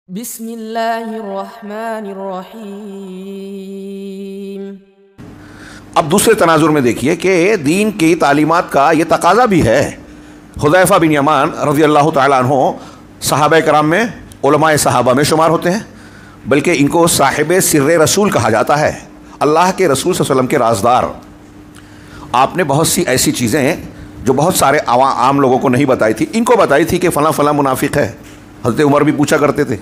بسم اللہ الرحمن الرحیم۔ اب دوسرے تناظر میں دیکھیے کہ دین کی تعلیمات کا یہ تقاضا بھی ہے۔ حذیفہ بن یمان رضی اللہ تعالیٰ عنہ صحابہ کرام میں علماء صحابہ میں شمار ہوتے ہیں، بلکہ ان کو صاحب سر رسول کہا جاتا ہے، اللہ کے رسول صلی اللہ علیہ وسلم کے رازدار۔ آپ نے بہت سی ایسی چیزیں جو بہت سارے عام لوگوں کو نہیں بتائی تھی، ان کو بتائی تھی کہ فلاں فلاں منافق ہے۔ حضرت عمر بھی پوچھا کرتے تھے،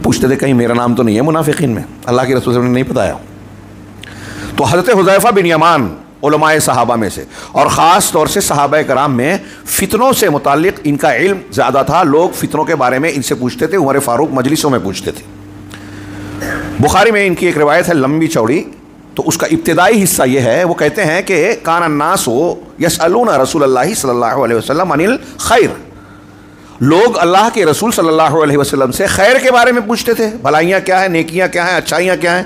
پوچھتے تھے کہیں میرا نام تو نہیں ہے منافقین میں، اللہ کے رسول صلی اللہ علیہ وسلم نے نہیں بتایا۔ تو حضرت حذیفہ بن یمان علماء صحابہ میں سے، اور خاص طور سے صحابہ کرام میں فتنوں سے متعلق ان کا علم زیادہ تھا۔ لوگ فتنوں کے بارے میں ان سے پوچھتے تھے، عمر فاروق مجلسوں میں پوچھتے تھے۔ بخاری میں ان کی ایک روایت ہے لمبی چوڑی، تو اس کا ابتدائی حصہ یہ ہے، وہ کہتے ہیں کہ کان الناس یسألون رسول اللہ صلی اللہ علیہ وسلم عن الخیر، لوگ اللہ کے رسول صلی اللہ علیہ وسلم سے خیر کے بارے میں پوچھتے تھے، بھلائیاں کیا ہیں، نیکیاں کیا ہیں، اچھائیاں کیا ہیں۔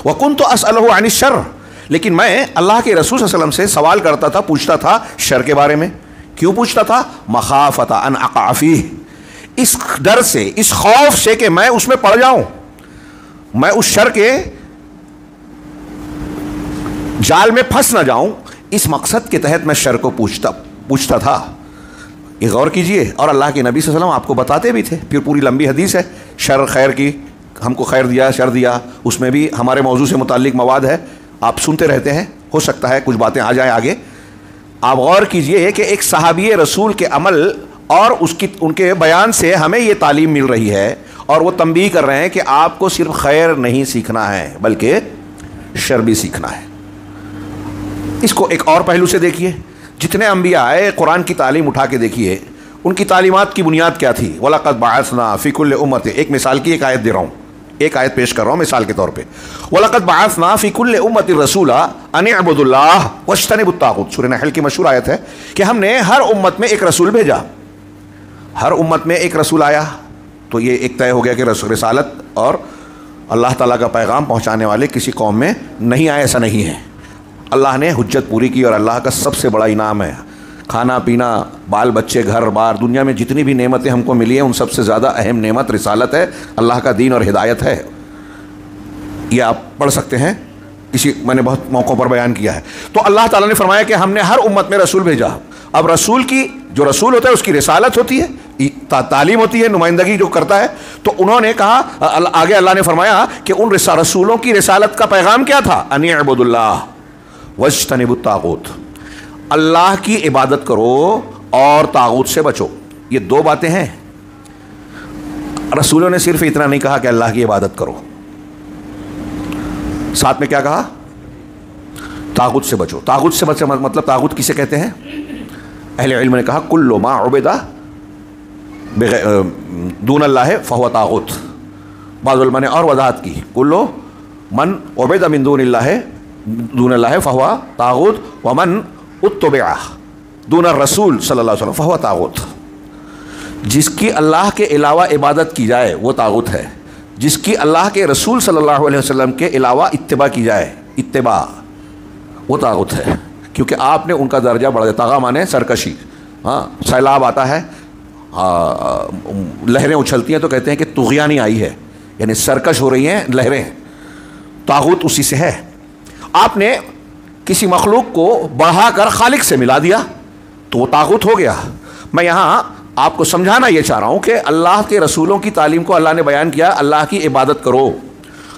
وَكُنْتُ أَسْأَلُهُ عَنِ الشَّرِّ، لیکن میں اللہ کے رسول صلی اللہ علیہ وسلم سے سوال کرتا تھا، پوچھتا تھا شر کے بارے میں۔ کیوں پوچھتا تھا؟ مخافۃ ان اقع فیہ، اس ڈر سے، اس خوف سے کہ میں اس میں پڑ جاؤں، میں اس شر کے جال میں پھنس نہ جاؤں، اس مقصد کے تحت میں شر کو پوچھتا تھا۔ یہ غور کیجئے، اور اللہ کے نبی صلی اللہ علیہ وسلم آپ کو بتاتے بھی تھے، پھر پوری لمبی حدیث ہے شر خیر کی، ہم کو خیر دیا شر دیا، اس میں بھی ہمارے موضوع سے متعلق مواد ہے، آپ سنتے رہتے ہیں، ہو سکتا ہے کچھ باتیں آ جائیں آگے۔ آپ غور کیجئے کہ ایک صحابی رسول کے عمل اور ان کے بیان سے ہمیں یہ تعلیم مل رہی ہے، اور وہ تنبیہ کر رہے ہیں کہ آپ کو صرف خیر نہیں سیکھنا ہے بلکہ شر بھی سیکھنا ہے۔ اس کو ایک اور پہلو سے دیکھیے، جتنے انبیاء آئے قرآن کی تعلیم اٹھا کے دیکھیے، ان کی تعلیمات کی بنیاد کیا تھی؟ وَلَقَدْ بَعَثْنَا فِي كُلِّ أُمَّةٍ، ایک مثال کی ایک آیت دے رہا ہوں، ایک آیت پیش کر رہا ہوں مثال کے طور پہ۔ وَلَقَدْ بَعَثْنَا فِي كُلِّ أُمَّةٍ رَسُولًا أَنِ اعْبُدُوا اللَّهَ وَاجْتَنِبُوا الطَّاغُوتَ، سورہ نحل کی مشہور آیت ہے کہ ہم نے ہر امت میں ایک رسول بھیجا، ہر امت میں ایک رسول آیا، تو یہ ایک طے ہو گیا کہ رسالت اور اللہ تعالیٰ کا پیغام پہنچانے والے کسی قوم میں نہیں آئے، ایسا نہیں ہے۔ اللہ نے حجت پوری کی، اور اللہ کا سب سے بڑا انعام ہے کھانا پینا، بال بچے، گھر بار، دنیا میں جتنی بھی نعمتیں ہم کو ملی ہیں ان سب سے زیادہ اہم نعمت رسالت ہے، اللہ کا دین اور ہدایت ہے۔ یہ آپ پڑھ سکتے ہیں، میں نے بہت موقعوں پر بیان کیا ہے۔ تو اللہ تعالیٰ نے فرمایا کہ ہم نے ہر امت میں رسول بھیجا۔ اب رسول کی جو رسول ہوتا ہے اس کی رسالت ہوتی ہے، تعلیم ہوتی ہے، نمائندگی جو کرتا ہے۔ تو انہوں نے کہا، آگے اللہ نے فرمایا کہ ان رسولوں کی رسالت کا پیغام کیا تھا؟ ان اعبدوا اللہ واجتنبوا الطاغوت، اللہ کی عبادت کرو اور طاغوت سے بچو۔ یہ دو باتیں ہیں۔ رسولوں نے صرف اتنا نہیں کہا کہ اللہ کی عبادت کرو، ساتھ میں کیا کہا؟ طاغوت سے بچو۔ طاغوت سے بچو مطلب طاغوت کسے کہتے ہیں؟ اہل علم نے کہا کل ما عبد دون اللہ فہو طاغوت۔ بعض علماء نے اور وضاحت کی، کل من عبد من دون اللہ فہو طاغوت، ومن اتبع دون الرسول صلی اللہ علیہ وسلم فہو طاغوت۔ جس کی اللہ کے علاوہ عبادت کی جائے وہ طاغوت ہے، جس کی اللہ کے رسول صلی اللہ علیہ وسلم کے علاوہ اتباع کی جائے، اتباع، وہ طاغوت ہے، کیونکہ آپ نے ان کا درجہ بڑھا دیا۔ طغا مانے سرکشی، ہاں، سیلاب آتا ہے، لہریں اچھلتی ہیں تو کہتے ہیں کہ طغیانی آئی ہے، یعنی سرکش ہو رہی ہیں لہریں، طاغوت اسی سے ہے۔ آپ نے کسی مخلوق کو بڑھا کر خالق سے ملا دیا تو وہ طاغوت ہو گیا۔ میں یہاں آپ کو سمجھانا یہ چاہ رہا ہوں کہ اللہ کے رسولوں کی تعلیم کو اللہ نے بیان کیا، اللہ کی عبادت کرو،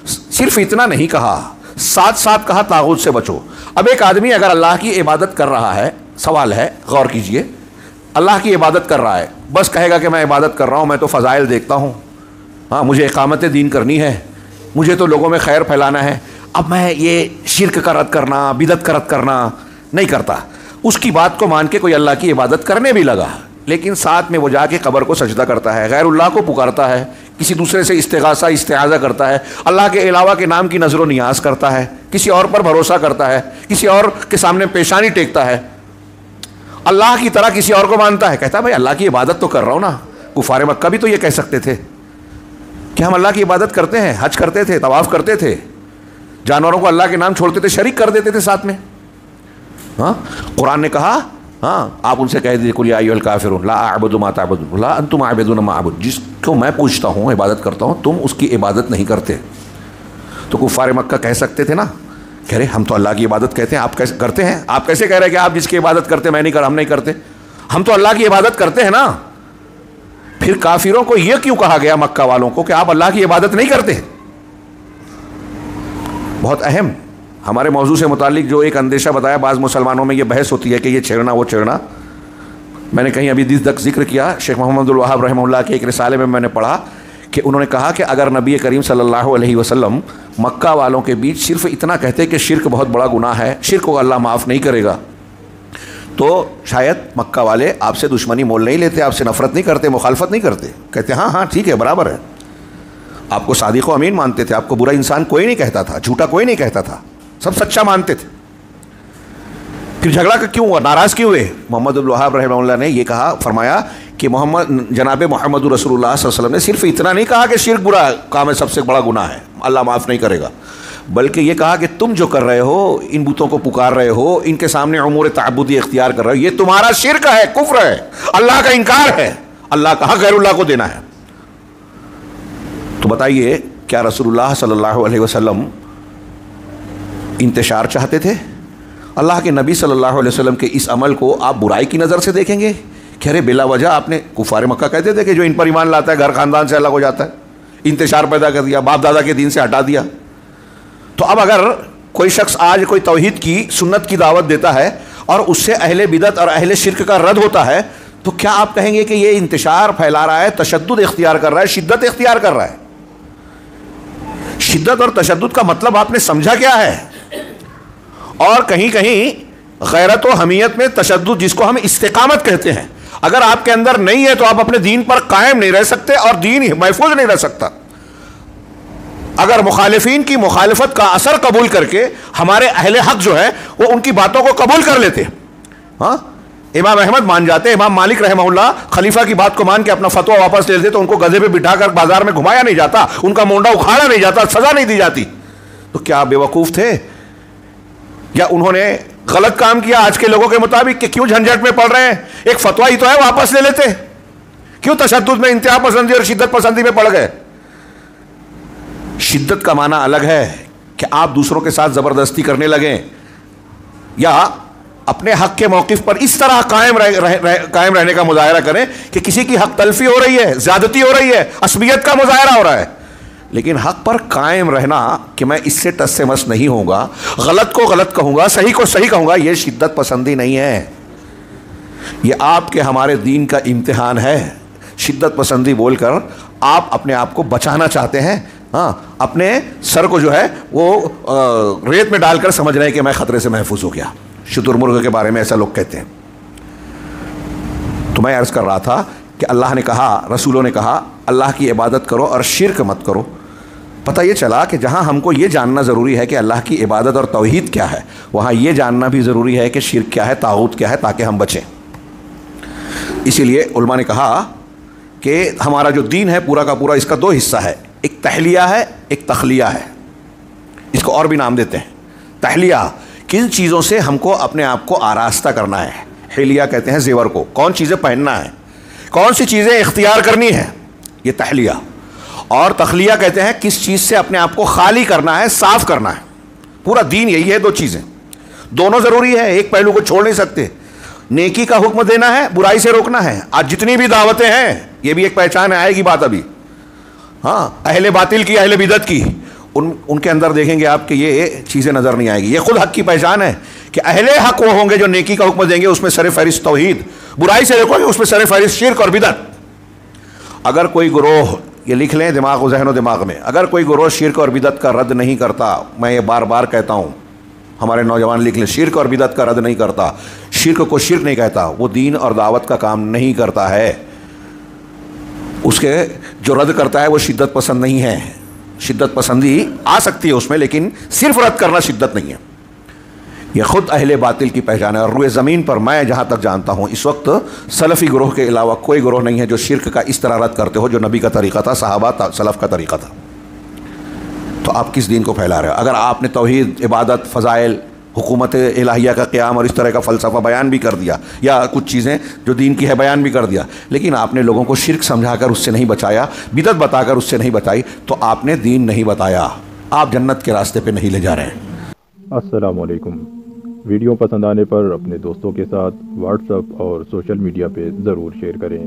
صرف اتنا نہیں کہا، ساتھ ساتھ کہا طاغوت سے بچو۔ اب ایک آدمی اگر اللہ کی عبادت کر رہا ہے، سوال ہے، غور کیجئے، اللہ کی عبادت کر رہا ہے، بس کہے گا کہ میں عبادت کر رہا ہوں، میں تو فضائل دیکھتا ہوں، ہاں مجھے اقامت دین کرنی ہے، مجھے تو لوگوں میں خیر پھیلانا ہے، اب میں یہ شرک کا رد کرنا، بدعت کا رد کرنا نہیں کرتا۔ اس کی بات کو مان کے کوئی اللہ کی عبادت کرنے بھی لگا، لیکن ساتھ میں وہ جا کے قبر کو سجدہ کرتا ہے، غیر اللہ کو پکارتا ہے، کسی دوسرے سے استغاثہ استعاذہ کرتا ہے، اللہ کے علاوہ کے نام کی نظر و نیاز کرتا ہے، کسی اور پر بھروسہ کرتا ہے، کسی اور کے سامنے پیشانی ٹیکتا ہے، اللہ کی طرح کسی اور کو مانتا ہے، کہتا ہے بھائی اللہ کی عبادت تو کر رہا ہوں نا۔ کفار مکہ بھی تو یہ کہہ سکتے تھے کہ ہم اللہ کی عبادت کرتے ہیں، حج کرتے تھے، طواف کرتے تھے، جانوروں کو اللہ کے نام چھوڑتے تھے، شریک کر دیتے تھے ساتھ میں۔ ہاں، قرآن نے کہا ہاں آپ ان سے کہہ دیجیے قل یا ایھا الکافرون لا اعبد ما تعبدون لا انتم عابدون ما اعبد، جس کو میں پوجتا ہوں عبادت کرتا ہوں تم اس کی عبادت نہیں کرتے۔ تو کفار مکہ کہہ سکتے تھے نا، کہہ رہے ہم تو اللہ کی عبادت کہتے ہیں، آپ کیسے کرتے ہیں؟ آپ کیسے کہہ رہے ہیں کہ آپ جس کی عبادت کرتے میں نہیں کر، ہم نہیں کرتے، ہم تو اللہ کی عبادت کرتے ہیں نا۔ پھر کافروں کو یہ کیوں کہا گیا مکہ والوں کو کہ آپ اللہ کی عبادت نہیں کرتے؟ بہت اہم ہمارے موضوع سے متعلق جو ایک اندیشہ بتایا، بعض مسلمانوں میں یہ بحث ہوتی ہے کہ یہ چھیڑنا وہ چھیڑنا۔ میں نے کہیں ابھی تک ذکر کیا، شیخ محمد الوہاب رحمہ اللہ کے ایک رسالے میں میں نے پڑھا کہ انہوں نے کہا کہ اگر نبی کریم صلی اللہ علیہ وسلم مکہ والوں کے بیچ صرف اتنا کہتے کہ شرک بہت بڑا گناہ ہے، شرک کو اللہ معاف نہیں کرے گا، تو شاید مکہ والے آپ سے دشمنی مول نہیں لیتے، آپ سے نفرت نہیں کرتے، مخالفت نہیں کرتے، کہتے ہاں ہاں ٹھیک ہے برابر ہے۔ آپ کو صادق و امین مانتے تھے، آپ کو برا انسان کوئی نہیں کہتا تھا، جھوٹا کوئی نہیں کہتا تھا، سب سچا مانتے تھے۔ پھر جھگڑا کیوں ہوا، ناراض کیوں ہوئے؟ محمد الوہاب رحمہ اللہ نے یہ کہا، فرمایا کہ جناب محمد رسول اللہ صلی اللہ علیہ وسلم نے صرف اتنا نہیں کہا کہ شرک برا کام ہے، سب سے بڑا گناہ ہے، اللہ معاف نہیں کرے گا، بلکہ یہ کہا کہ تم جو کر رہے ہو، ان بتوں کو پکار رہے ہو، ان کے سامنے امور تعبدی اختیار کر رہے ہو، یہ تمہارا شرک ہے، کفر ہے، اللہ کا انکار ہے، اللہ کا حق غیر اللہ کو دینا ہے۔ تو بتائیے کیا رسول اللہ صلی اللہ علیہ وسلم انتشار چاہتے تھے؟ اللہ کے نبی صلی اللہ علیہ وسلم کے اس عمل کو آپ برائی کی نظر سے دیکھیں گے کہ ارے بلا وجہ آپ نے، کفار مکہ کہتے تھے کہ جو ان پر ایمان لاتا ہے گھر خاندان سے الگ ہو جاتا ہے، انتشار پیدا کر دیا، باپ دادا کے دین سے ہٹا دیا۔ تو اب اگر کوئی شخص آج کوئی توحید کی سنت کی دعوت دیتا ہے اور اس سے اہل بدعت اور اہل شرک کا رد ہوتا ہے، تو کیا آپ کہیں گے کہ یہ انتشار پھیلا رہا ہے، تشدد اختیار کر رہا ہے، شدت اختیار کر رہا ہے؟ شدت اور تشدد کا مطلب آپ نے سمجھا کیا ہے؟ اور کہیں کہیں غیرت و حمیت میں تشدد، جس کو ہم استقامت کہتے ہیں، اگر آپ کے اندر نہیں ہے تو آپ اپنے دین پر قائم نہیں رہ سکتے اور دین محفوظ نہیں رہ سکتا۔ اگر مخالفین کی مخالفت کا اثر قبول کر کے ہمارے اہل حق جو ہے وہ ان کی باتوں کو قبول کر لیتے، ہاں امام احمد مان جاتے، امام مالک رحمہ اللہ خلیفہ کی بات کو مان کے اپنا فتویٰ واپس لے لیتے، تو ان کو گدھے پہ بٹھا کر بازار میں گھمایا نہیں جاتا، ان کا مونڈا اکھاڑا نہیں جاتا، سزا نہیں دی جاتی، تو کیا بے وقوف تھے؟ یا انہوں نے غلط کام کیا آج کے لوگوں کے مطابق کہ کیوں جھنجھٹ میں پڑ رہے ہیں؟ ایک فتویٰ ہی تو ہے، واپس لے لیتے، کیوں تشدد میں، انتہا پسندی اور شدت پسندی میں پڑ گئے؟ شدت کا معنی الگ ہے کہ آپ دوسروں کے ساتھ زبردستی کرنے لگیں، یا اپنے حق کے موقف پر اس طرح قائم رہنے کا مظاہرہ کریں کہ کسی کی حق تلفی ہو رہی ہے، زیادتی ہو رہی ہے، عصبیت کا مظاہرہ ہو رہا ہے، لیکن حق پر قائم رہنا کہ میں اس سے ٹس سے مس نہیں ہوں گا، غلط کو غلط کہوں گا، صحیح کو صحیح کہوں گا، یہ شدت پسندی نہیں ہے، یہ آپ کے ہمارے دین کا امتحان ہے۔ شدت پسندی بول کر آپ اپنے آپ کو بچانا چاہتے ہیں، ہاں اپنے سر کو جو ہے وہ ریت میں ڈال کر سمجھ رہے ہیں کہ میں خطرے سے محفوظ ہو گیا۔ شتر مرغ کے بارے میں ایسا لوگ کہتے ہیں۔ تو میں عرض کر رہا تھا کہ اللہ نے کہا، رسولوں نے کہا اللہ کی عبادت کرو اور شرک مت کرو۔ پتہ یہ چلا کہ جہاں ہم کو یہ جاننا ضروری ہے کہ اللہ کی عبادت اور توحید کیا ہے، وہاں یہ جاننا بھی ضروری ہے کہ شرک کیا ہے، طاغوت کیا ہے، تاکہ ہم بچیں۔ اسی لیے علماء نے کہا کہ ہمارا جو دین ہے پورا کا پورا اس کا دو حصہ ہے، ایک تحلیہ ہے، ایک تخلیہ ہے۔ اس کو اور بھی نام دیتے ہیں۔ تحلیہ، کن چیزوں سے ہم کو اپنے آپ کو آراستہ کرنا ہے، حلیہ کہتے ہیں زیور کو، کون چیزیں پہننا ہے، کون سی چیزیں اختیار کرنی ہے، یہ تحلیہ۔ اور تخلیہ کہتے ہیں کس چیز سے اپنے آپ کو خالی کرنا ہے، صاف کرنا ہے۔ پورا دین یہی ہے، دو چیزیں، دونوں ضروری ہے، ایک پہلو کو چھوڑ نہیں سکتے۔ نیکی کا حکم دینا ہے، برائی سے روکنا ہے۔ آج جتنی بھی دعوتیں ہیں، یہ بھی ایک پہچان ہے، آئے گی بات ابھی، ہاں اہل باطل کی، اہل بدعت کی، ان کے اندر دیکھیں گے آپ کہ یہ چیزیں نظر نہیں آئے گی۔ یہ خود حق کی پہچان ہے کہ اہل حق وہ ہوں گے جو نیکی کا حکم دیں گے، اس میں سر فہرست توحید، برائی سے روکو گے اس میں سر فہرست شرک اور بدعت۔ اگر کوئی گروہ، یہ لکھ لیں دماغ و ذہن و دماغ میں، اگر کوئی گروہ شرک اور بدعت کا رد نہیں کرتا، میں یہ بار بار کہتا ہوں، ہمارے نوجوان لکھ لیں، شرک اور بدعت کا رد نہیں کرتا، شرک کو شرک نہیں کہتا، وہ دین اور دعوت کا کام نہیں کرتا ہے۔ اس کے جو رد کرتا ہے وہ شدت پسند نہیں ہے۔ شدت پسندی آ سکتی ہے اس میں، لیکن صرف رد کرنا شدت نہیں ہے۔ یہ خود اہل باطل کی پہچان ہے۔ اور روئے زمین پر میں جہاں تک جانتا ہوں اس وقت سلفی گروہ کے علاوہ کوئی گروہ نہیں ہے جو شرک کا اس طرح رد کرتے ہو جو نبی کا طریقہ تھا، صحابہ سلف کا طریقہ تھا۔ تو آپ کس دین کو پھیلا رہے ہو؟ اگر آپ نے توحید، عبادت، فضائل حکومت الہیہ کا قیام اور اس طرح کا فلسفہ بیان بھی کر دیا، یا کچھ چیزیں جو دین کی ہے بیان بھی کر دیا، لیکن آپ نے لوگوں کو شرک سمجھا کر اس سے نہیں بچایا، بدعت بتا کر اس سے نہیں بچائی، تو آپ نے دین نہیں بتایا، آپ جنت کے راستے پہ نہیں لے جا رہے ہیں۔ السلام علیکم۔ ویڈیو پسند آنے پر اپنے دوستوں کے ساتھ واٹس ایپ اور سوشل میڈیا پہ ضرور شیئر کریں۔